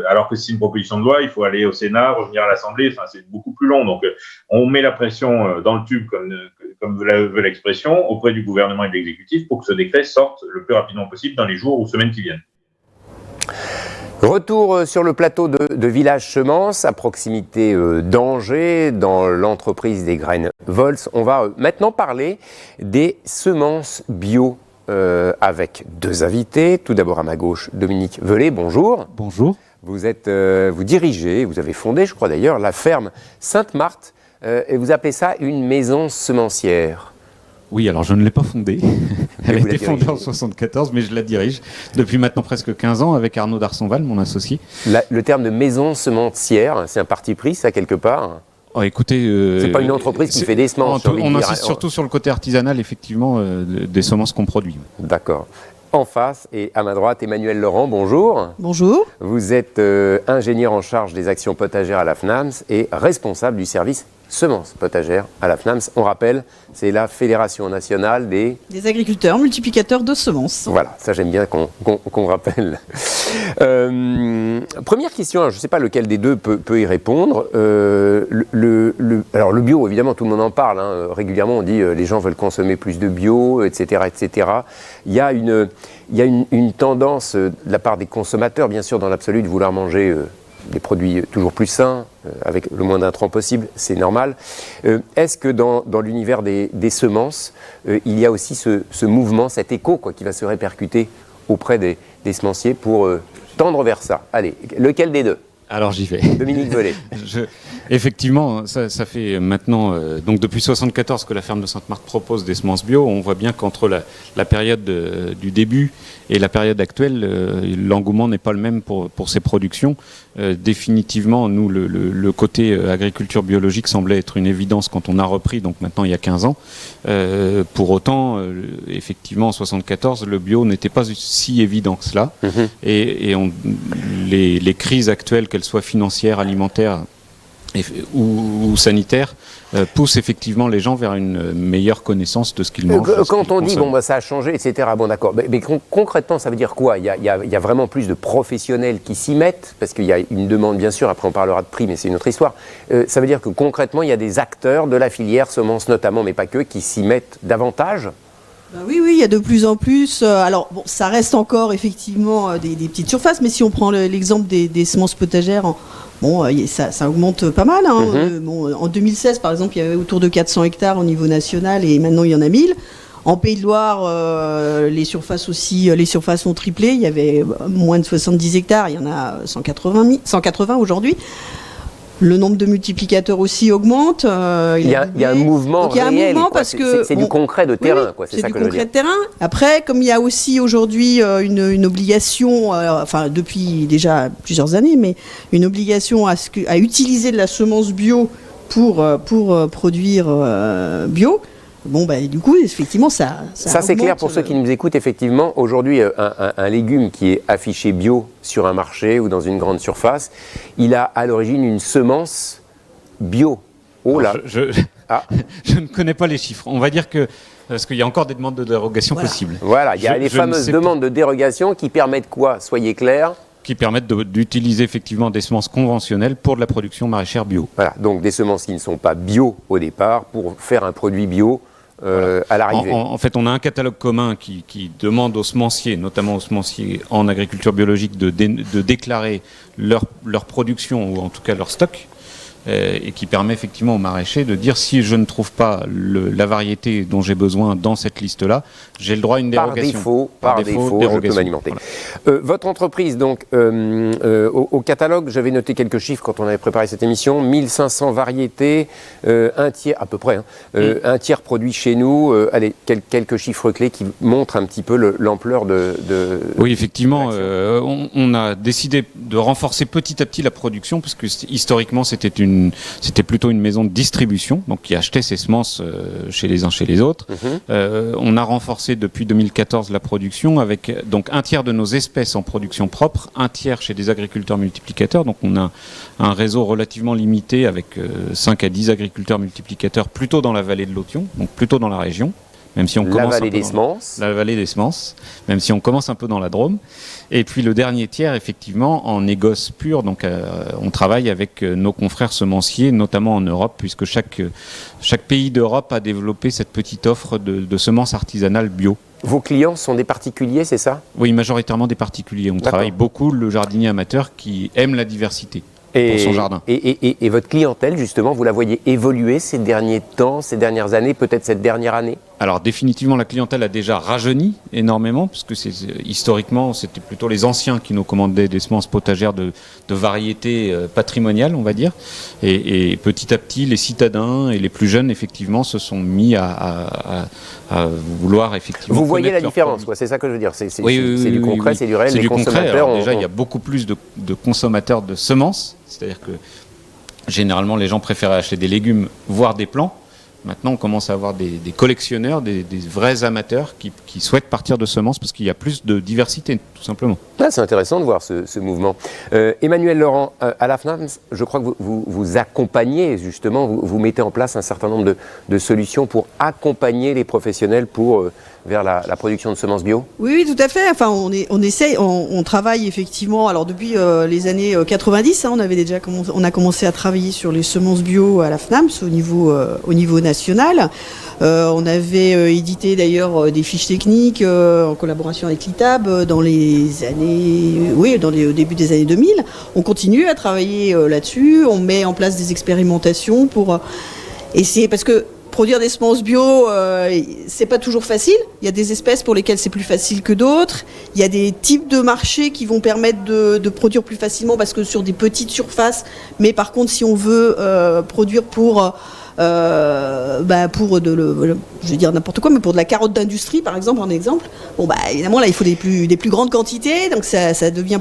Speaker 12: Alors que si c'est une proposition de loi, il faut aller au Sénat, revenir à l'Assemblée, c'est beaucoup plus long. Donc, on met la pression dans le tube, comme veut l'expression, auprès du gouvernement et de l'exécutif pour que ce décret sorte le plus rapidement possible dans les jours ou semaines qui viennent.
Speaker 1: Retour sur le plateau de Village Semences, à proximité d'Angers, dans l'entreprise des graines Vols. On va maintenant parler des semences bio avec deux invités. Tout d'abord à ma gauche, Dominique Velay, bonjour.
Speaker 13: Bonjour.
Speaker 1: Vous dirigez, vous avez fondé, je crois d'ailleurs, la ferme Sainte-Marthe, et vous appelez ça une maison semencière.
Speaker 13: Oui, alors je ne l'ai pas fondée. Elle a été fondée en 1974, mais je la dirige depuis maintenant presque 15 ans avec Arnaud Darsonval, mon associé.
Speaker 1: Le terme de maison semencière, c'est un parti pris, ça, quelque part?
Speaker 13: Oh, écoutez,
Speaker 1: c'est pas une entreprise qui fait des semences.
Speaker 13: On insiste surtout sur le côté artisanal, effectivement, des semences qu'on produit.
Speaker 1: D'accord. En face, et à ma droite, Emmanuel Laurent, bonjour.
Speaker 14: Bonjour.
Speaker 1: Vous êtes ingénieur en charge des actions potagères à la FNAMS et responsable du service semences potagères à la FNAMS. On rappelle, c'est la Fédération nationale des
Speaker 14: agriculteurs multiplicateurs de semences.
Speaker 1: Voilà, ça j'aime bien qu'on rappelle. Première question, je ne sais pas lequel des deux peut y répondre. Alors le bio, évidemment, tout le monde en parle. Régulièrement, on dit les gens veulent consommer plus de bio, etc., etc. Il y a une tendance de la part des consommateurs, bien sûr, dans l'absolu, de vouloir manger des produits toujours plus sains, avec le moins d'intrants possible, c'est normal. Est-ce que dans l'univers des semences, il y a aussi ce mouvement, cet écho qui va se répercuter auprès des semenciers pour tendre vers ça? Allez, lequel des deux?
Speaker 13: Alors j'y vais.
Speaker 1: Dominique Velay.
Speaker 13: Effectivement, ça fait maintenant, donc depuis 1974 que la ferme de Sainte-Marthe propose des semences bio. On voit bien qu'entre la période du début et la période actuelle, l'engouement n'est pas le même pour ces productions. Définitivement, nous, le côté agriculture biologique semblait être une évidence quand on a repris, donc maintenant il y a 15 ans. Pour autant, effectivement, en 1974, le bio n'était pas si évident que cela. Et les crises actuelles, qu'elles soient financières, alimentaires ou sanitaires, poussent effectivement les gens vers une meilleure connaissance de ce qu'ils mangent.
Speaker 1: Quand on dit ça a changé, etc., bon d'accord, mais concrètement ça veut dire quoi? Il y a vraiment plus de professionnels qui s'y mettent, parce qu'il y a une demande bien sûr, après on parlera de prix, mais c'est une autre histoire. Ça veut dire que concrètement il y a des acteurs de la filière semences notamment, mais pas que, qui s'y mettent davantage?
Speaker 14: Oui, il y a de plus en plus. Alors, bon, ça reste encore effectivement des petites surfaces, mais si on prend l'exemple des semences potagères, ça augmente pas mal. En 2016, par exemple, il y avait autour de 400 hectares au niveau national et maintenant il y en a 1000. En Pays de Loire, les surfaces ont triplé. Il y avait moins de 70 hectares, il y en a 180 aujourd'hui. Le nombre de multiplicateurs aussi augmente.
Speaker 1: Il y a un mouvement réel. Il y a un mouvement
Speaker 14: parce que
Speaker 1: c'est du concret de terrain.
Speaker 14: Oui, c'est ça que je veux dire. C'est du concret de terrain. Après, comme il y a aussi aujourd'hui une obligation, depuis déjà plusieurs années, mais une obligation à utiliser de la semence bio pour produire bio. Bon, du coup, effectivement, ça
Speaker 1: c'est clair pour ceux qui nous écoutent. Effectivement, aujourd'hui, un légume qui est affiché bio sur un marché ou dans une grande surface, il a à l'origine une semence bio. Oh là.
Speaker 13: Je ne connais pas les chiffres. On va dire que parce qu'il y a encore des demandes de dérogation possibles.
Speaker 1: Voilà, il y a les fameuses demandes de dérogation qui permettent quoi? Soyez clairs.
Speaker 13: Qui permettent d'utiliser effectivement des semences conventionnelles pour de la production maraîchère bio.
Speaker 1: Voilà, donc des semences qui ne sont pas bio au départ pour faire un produit bio à l'arrivée.
Speaker 13: En fait, on a un catalogue commun qui demande aux semenciers, notamment aux semenciers en agriculture biologique, de déclarer leur production ou en tout cas leur stock. Et qui permet effectivement aux maraîchers de dire si je ne trouve pas la variété dont j'ai besoin dans cette liste-là, j'ai le droit à une dérogation.
Speaker 1: Par défaut, je peux m'alimenter. Voilà. Votre entreprise, donc, au catalogue, j'avais noté quelques chiffres quand on avait préparé cette émission, 1500 variétés, un tiers, à peu près, un tiers produit chez nous. Allez, quelques chiffres clés qui montrent un petit peu l'ampleur de...
Speaker 13: Oui, effectivement, on a décidé de renforcer petit à petit la production, parce que historiquement, c'était plutôt une maison de distribution, donc qui achetait ses semences chez les uns chez les autres. On a renforcé depuis 2014 la production avec donc un tiers de nos espèces en production propre, un tiers chez des agriculteurs multiplicateurs. Donc on a un réseau relativement limité avec 5 à 10 agriculteurs multiplicateurs plutôt dans la vallée de l'Authion, donc plutôt dans la région. Même si on commence
Speaker 1: la vallée des Semences,
Speaker 13: même si on commence un peu dans la Drôme. Et puis le dernier tiers, effectivement, en négoce pur. Donc on travaille avec nos confrères semenciers, notamment en Europe, puisque chaque pays d'Europe a développé cette petite offre de semences artisanales bio.
Speaker 1: Vos clients sont des particuliers, c'est ça?
Speaker 13: Oui, majoritairement des particuliers. On travaille beaucoup le jardinier amateur qui aime la diversité. Pour son jardin.
Speaker 1: Et votre clientèle, justement, vous la voyez évoluer ces derniers temps, ces dernières années, peut-être cette dernière année?
Speaker 13: Alors définitivement, la clientèle a déjà rajeuni énormément, puisque historiquement, c'était plutôt les anciens qui nous commandaient des semences potagères de variétés patrimoniales, on va dire. Et petit à petit, les citadins et les plus jeunes, effectivement, se sont mis à vouloir effectivement...
Speaker 1: Vous voyez la différence, c'est ça que je veux dire. C'est du concret, c'est du réel.
Speaker 13: C'est du concret. Alors, déjà, il y a beaucoup plus de consommateurs de semences. C'est-à-dire que généralement, les gens préféraient acheter des légumes, voire des plants. Maintenant, on commence à avoir des collectionneurs, des vrais amateurs qui souhaitent partir de semences parce qu'il y a plus de diversité, tout simplement.
Speaker 1: C'est intéressant de voir ce mouvement. Emmanuel Laurent, à la FNAM, je crois que vous accompagnez justement, vous mettez en place un certain nombre de solutions pour accompagner les professionnels vers la production de semences bio?
Speaker 14: Oui, tout à fait. Enfin, on travaille effectivement. Alors depuis les années 90, on a commencé à travailler sur les semences bio à la FNAMS au niveau national. On avait édité d'ailleurs des fiches techniques en collaboration avec l'ITAB au début des années 2000. On continue à travailler là-dessus. On met en place des expérimentations pour essayer, parce que produire des semences bio, c'est pas toujours facile. Il y a des espèces pour lesquelles c'est plus facile que d'autres. Il y a des types de marchés qui vont permettre de produire plus facilement parce que sur des petites surfaces. Mais par contre, si on veut produire pour je vais dire n'importe quoi, mais pour de la carotte d'industrie, par exemple, évidemment, là, il faut des plus grandes quantités, donc ça devient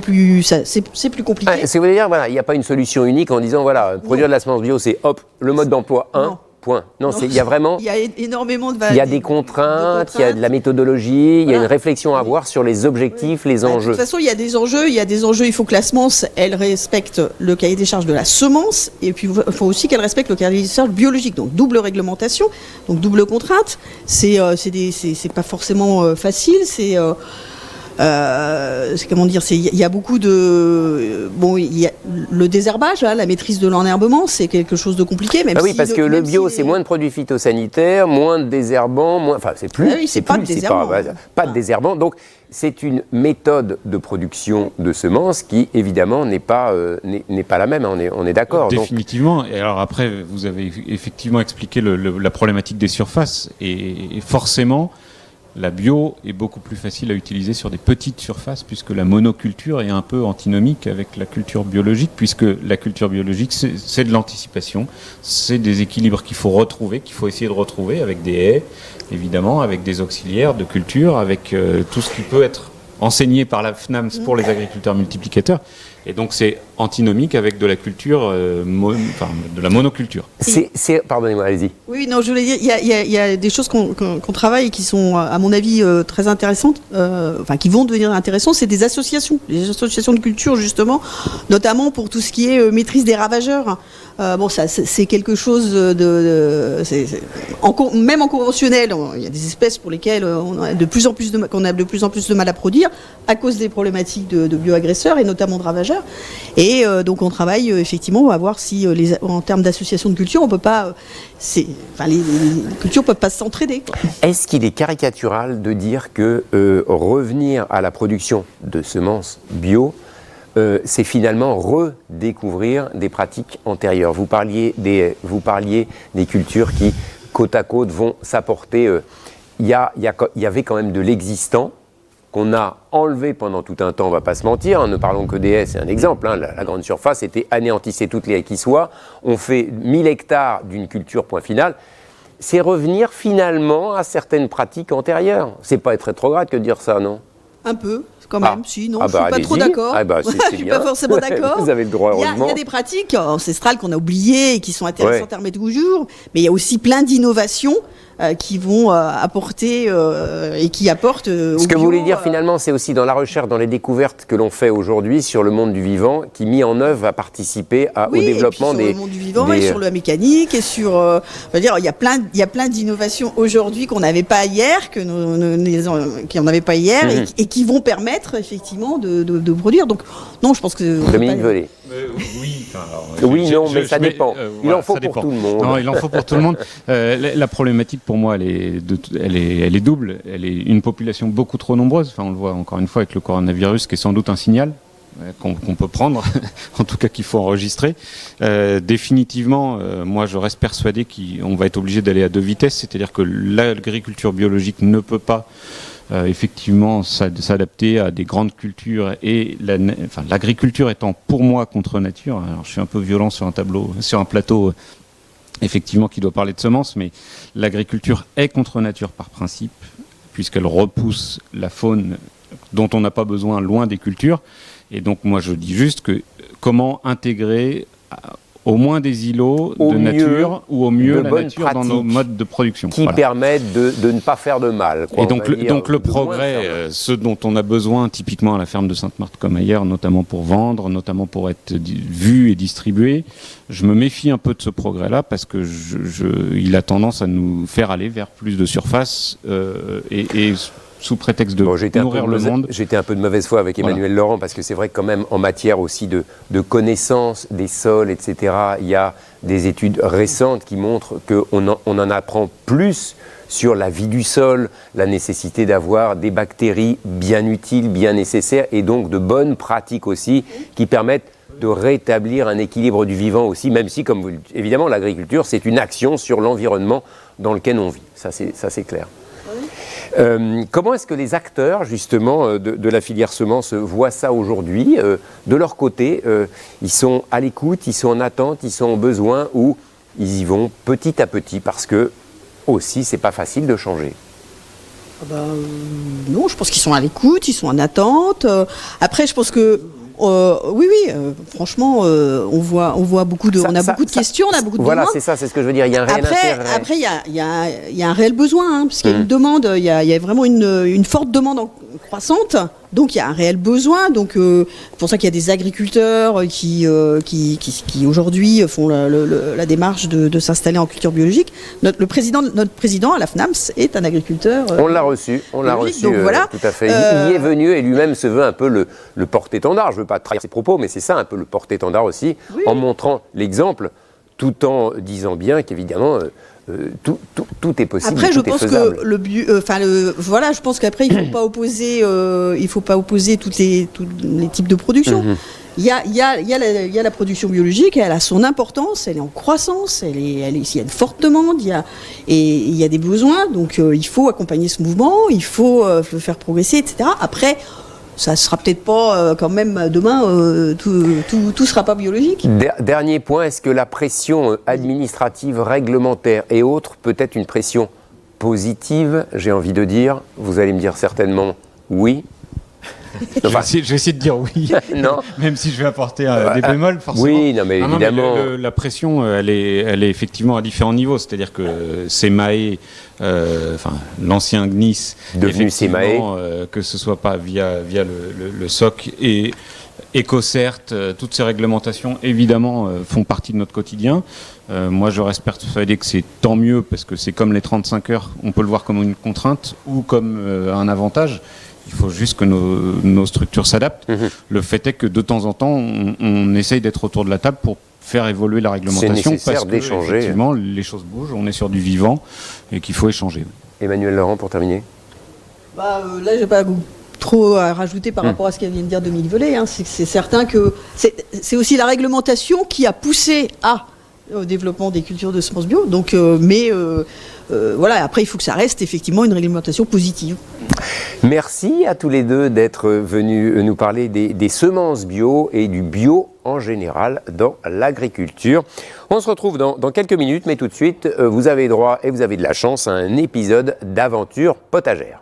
Speaker 14: c'est plus compliqué.
Speaker 1: Ce que vous voulez dire, il n'y a pas une solution unique en disant, produire de la semence bio, c'est le mode d'emploi 1. Point. Non, il y a vraiment...
Speaker 14: Il y a énormément de...
Speaker 1: Il y a des contraintes, il y a de la méthodologie, il y a une réflexion à avoir sur les objectifs, les enjeux.
Speaker 14: De toute façon, il y a des enjeux. Il faut que la semence, elle respecte le cahier des charges de la semence, et puis il faut aussi qu'elle respecte le cahier des charges biologique. Donc double réglementation, donc double contrainte. C'est pas forcément facile. comment dire, il y a beaucoup de il y a le désherbage, la maîtrise de l'enherbement, c'est quelque chose de compliqué. Même
Speaker 1: oui, parce que le bio, c'est moins de produits phytosanitaires, moins de désherbants, c'est plus.
Speaker 14: C'est pas de désherbant.
Speaker 1: Pas de désherbant. Donc c'est une méthode de production de semences qui évidemment n'est pas la même. On est d'accord.
Speaker 13: Définitivement. Et alors après, vous avez effectivement expliqué la problématique des surfaces et forcément. La bio est beaucoup plus facile à utiliser sur des petites surfaces puisque la monoculture est un peu antinomique avec la culture biologique puisque la culture biologique c'est de l'anticipation, c'est des équilibres qu'il faut retrouver, qu'il faut essayer de retrouver avec des haies, évidemment, avec des auxiliaires de culture, avec tout ce qui peut être enseigné par la FNAMS pour les agriculteurs multiplicateurs. Et donc c'est antinomique avec de la culture, de la monoculture.
Speaker 1: Pardonnez-moi, allez-y.
Speaker 14: Oui, non, je voulais dire, il y a des choses qu'on travaille et qui sont, à mon avis, très intéressantes, qui vont devenir intéressantes, c'est des associations de culture, justement, notamment pour tout ce qui est maîtrise des ravageurs. Ça, c'est quelque chose même en conventionnel, il y a des espèces pour lesquelles on a de plus en plus de mal à produire à cause des problématiques de bioagresseurs et notamment de ravageurs. Et donc on travaille effectivement, on va voir si en termes d'association de culture, on peut pas, les cultures peuvent pas s'entraider.
Speaker 1: Est-ce qu'il est caricatural de dire que revenir à la production de semences bio, c'est finalement redécouvrir des pratiques antérieures. Vous parliez des cultures qui, côte à côte, vont s'apporter. Il y avait quand même de l'existant qu'on a enlevé pendant tout un temps, on ne va pas se mentir, ne parlons que des haies, c'est un exemple, la grande surface était anéantissée toutes les haies qui soient, on fait 1000 hectares d'une culture, point final. C'est revenir finalement à certaines pratiques antérieures. C'est pas être rétrograde que de dire ça, non ?
Speaker 14: Un peu, quand même, je suis pas trop d'accord. Je suis pas forcément d'accord.
Speaker 1: Vous avez le droit, heureusement.
Speaker 14: Il y a des pratiques ancestrales qu'on a oubliées et qui sont intéressantes à remettre au jour, mais il y a aussi plein d'innovations qui vont apporter et qui apportent
Speaker 1: Ce que vous voulez dire finalement, c'est aussi dans la recherche, dans les découvertes que l'on fait aujourd'hui sur le monde du vivant, qui mis en œuvre va participer au développement
Speaker 14: sur le monde du vivant et sur la mécanique et sur, il y a plein d'innovations aujourd'hui qu'on n'avait pas hier, qu'on n'avait pas hier et qui vont permettre effectivement de produire. Donc non, je pense que
Speaker 1: Dominique Velay. Mais ça dépend. Il en faut pour tout le monde.
Speaker 13: Non, il en faut pour tout le monde. La problématique pour moi, elle est double. Elle est une population beaucoup trop nombreuse. On le voit encore une fois avec le coronavirus, qui est sans doute un signal qu'on peut prendre, en tout cas qu'il faut enregistrer. Définitivement, moi je reste persuadé qu'on va être obligé d'aller à deux vitesses, c'est-à-dire que l'agriculture biologique ne peut pas effectivement s'adapter à des grandes cultures et l'agriculture étant pour moi contre nature. Alors je suis un peu violent sur un plateau effectivement qui doit parler de semences, mais l'agriculture est contre nature par principe puisqu'elle repousse la faune dont on n'a pas besoin loin des cultures. Et donc moi je dis juste que comment intégrer au moins des îlots de nature ou au mieux la nature dans nos modes de production.
Speaker 1: Qui permettent de ne pas faire de mal.
Speaker 13: Et donc le progrès, ce dont on a besoin typiquement à la ferme de Sainte-Marthe comme ailleurs, notamment pour vendre, notamment pour être vu et distribué, je me méfie un peu de ce progrès-là parce que il a tendance à nous faire aller vers plus de surface et sous prétexte de nourrir le monde.
Speaker 1: J'étais un peu de mauvaise foi avec Emmanuel Laurent, parce que c'est vrai que quand même en matière aussi de connaissance des sols, etc., il y a des études récentes qui montrent qu'on en apprend plus sur la vie du sol, la nécessité d'avoir des bactéries bien utiles, bien nécessaires, et donc de bonnes pratiques aussi qui permettent de rétablir un équilibre du vivant aussi, même si, évidemment, l'agriculture, c'est une action sur l'environnement dans lequel on vit. Ça, c'est clair. Comment est-ce que les acteurs justement de la filière semence voient ça aujourd'hui de leur côté, ils sont à l'écoute, ils sont en attente, ils sont en besoin ou ils y vont petit à petit parce que aussi c'est pas facile de changer?
Speaker 14: Non, je pense qu'ils sont à l'écoute, ils sont en attente. Après, je pense que franchement, on voit beaucoup de, on a beaucoup de questions, on a beaucoup de demandes.
Speaker 1: Voilà, c'est ça, c'est ce que je veux dire. Il y a un réel intérêt.
Speaker 14: Après, il y a un réel besoin, puisqu'il y a une demande, il y a vraiment une forte demande croissante Donc il y a un réel besoin. Donc c'est pour ça qu'il y a des agriculteurs qui aujourd'hui font la démarche de s'installer en culture biologique. Notre président à la FNAMS est un agriculteur.
Speaker 1: On l'a reçu,
Speaker 14: donc, voilà.
Speaker 1: tout à fait. Il y est venu et lui-même se veut un peu le porte-étendard. Je ne veux pas trahir ses propos, mais c'est ça un peu le porte-étendard aussi, en montrant l'exemple, tout en disant bien qu'évidemment tout est possible.
Speaker 14: Après, je pense
Speaker 1: faisable.
Speaker 14: que voilà, je pense qu'après il faut pas opposer tous les types de production. Il y a la production biologique, elle a son importance, elle est en croissance, il y a une forte demande, il y a des besoins, donc il faut accompagner ce mouvement, il faut le faire progresser, etc. Après, ça sera peut-être pas quand même demain, tout sera pas biologique.
Speaker 1: Dernier point, est-ce que la pression administrative, réglementaire et autres peut être une pression positive? J'ai envie de dire, vous allez me dire certainement oui.
Speaker 13: Enfin, je vais essayer de dire oui,
Speaker 1: non.
Speaker 13: Même si je vais apporter des bémols, forcément.
Speaker 1: Oui, non, mais évidemment.
Speaker 13: Mais la pression, elle est effectivement à différents niveaux. C'est-à-dire que SEMAE, l'ancien GNIS,
Speaker 1: devenu SEMAE,
Speaker 13: que ce soit pas via le SOC et EcoCert, toutes ces réglementations, évidemment, font partie de notre quotidien. Moi, je reste persuadé que c'est tant mieux, parce que c'est comme les 35 heures, on peut le voir comme une contrainte ou comme un avantage. Il faut juste que nos structures s'adaptent. Le fait est que de temps en temps, on essaye d'être autour de la table pour faire évoluer la réglementation, parce que effectivement, les choses bougent, on est sur du vivant et qu'il faut échanger.
Speaker 1: Emmanuel Laurent, pour terminer.
Speaker 14: Là, je n'ai pas trop à rajouter par rapport à ce qu'elle vient de dire Dominique Velay. C'est certain que c'est aussi la réglementation qui a poussé au développement des cultures de semences bio. Donc, voilà, après, il faut que ça reste effectivement une réglementation positive.
Speaker 1: Merci à tous les deux d'être venus nous parler des semences bio et du bio en général dans l'agriculture. On se retrouve dans quelques minutes, mais tout de suite, vous avez droit et vous avez de la chance à un épisode d'Aventure potagère.